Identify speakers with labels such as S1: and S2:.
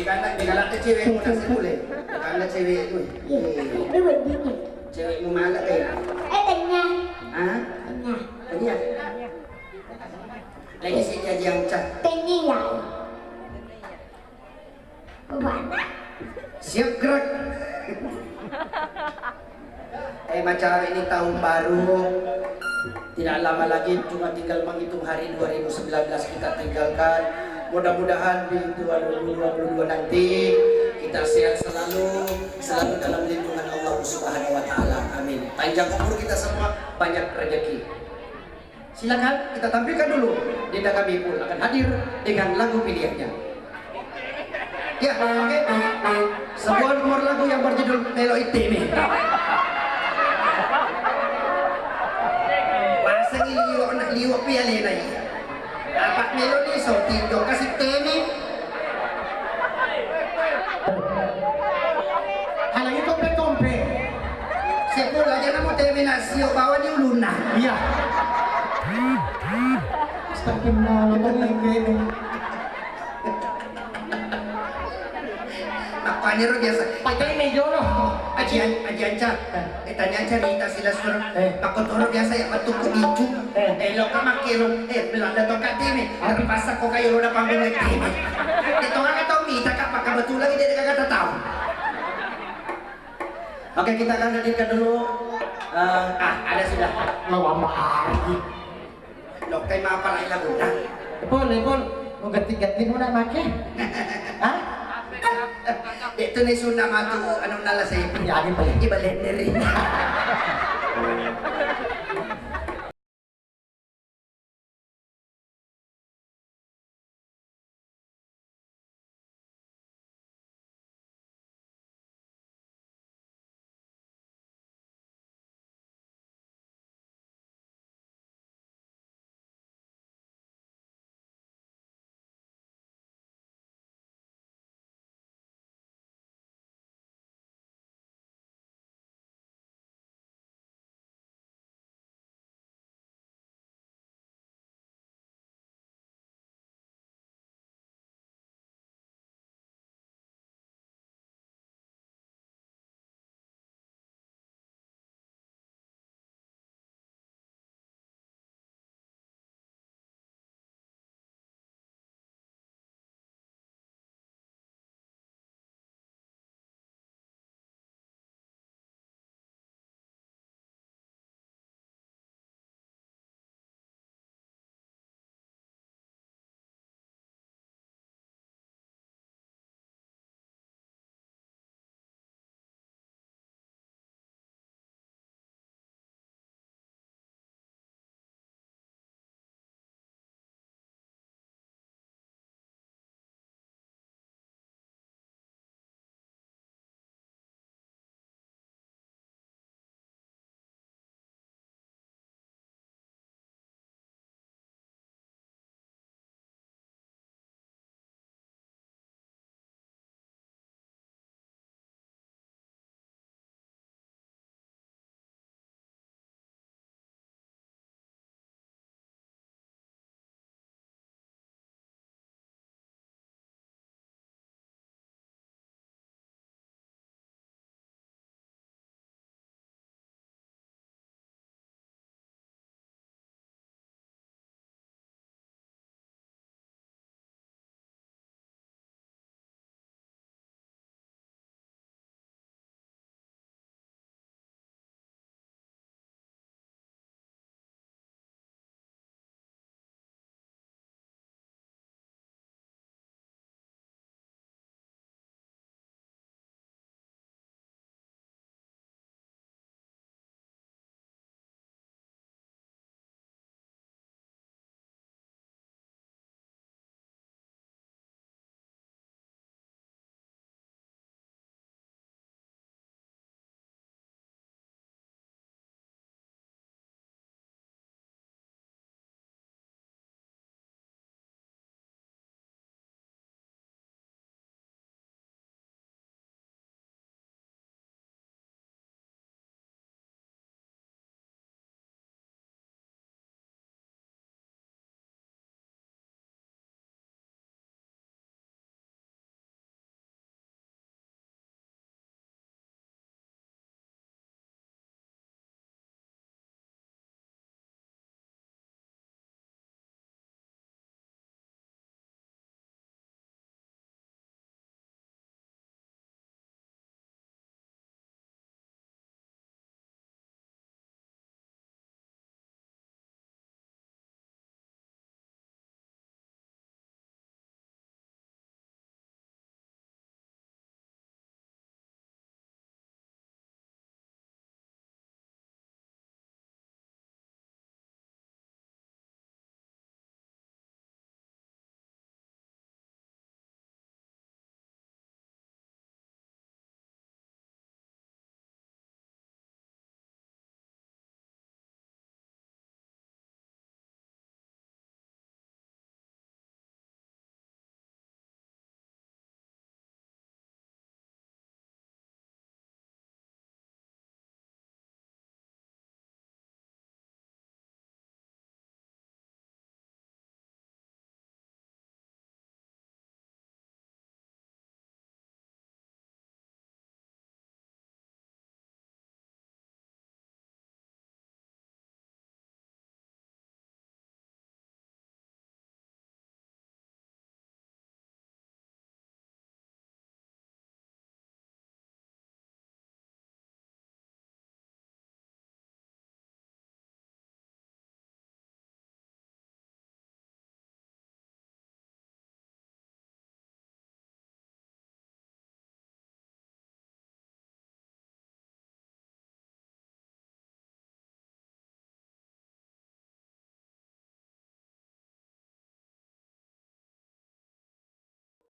S1: Digalak ke cewek mo nasa kulay. Digalak cewek mo.
S2: Ini begini.
S1: Cewek mo malak kayo.
S2: Tengah.
S1: Hah?
S2: Tengah.
S1: Kanya? Lagi si jadi yang cat.
S2: Tengah ya. Mana?
S1: Siap gerak. Macam ini tahun baru. Tidak lama lagi cuma tinggal menghitung hari 2019 kita tinggalkan. Mudah-mudahan di 2022 nanti kita sehat selalu dalam lindungan Allah Subhanahu wa taala. Amin. Panjang umur kita semua, banyak rezeki. Silakan kita tampilkan dulu. Dinda kami pun akan hadir dengan lagu pilihannya. Ya, oke. Sebuah nomor lagu yang berjudul Melo Iteme. Pasang liwa piali na iya. Dapat melodi so tindo kasi teme. Halang itu tompe. Sepuluh aja na mo teme na siyo bawa ni uluna. Iya. Astagfirullah, ini. Panero biasa.
S3: Pakai mejo loh.
S1: Ajian cat. Tanya cerita sila sur. Pakotoro biasa ya patung kudicu. Lo kamakiro. Belanda to katime. Terpaksa ko kayo na panggung katime. Ito nga katong mita ka pagkabetulan hindi ka katataw. Oke, kita akan hadirkan dulu. Ada sudah.
S3: Lawama lagi.
S1: Lo kay mapalay lagu na.
S3: Pol. Mau ganti-ganti mo na make. Hah?
S1: Ito na suna matu anong nala sa iyo.
S3: Yagi pa.
S1: Ibalik na rin.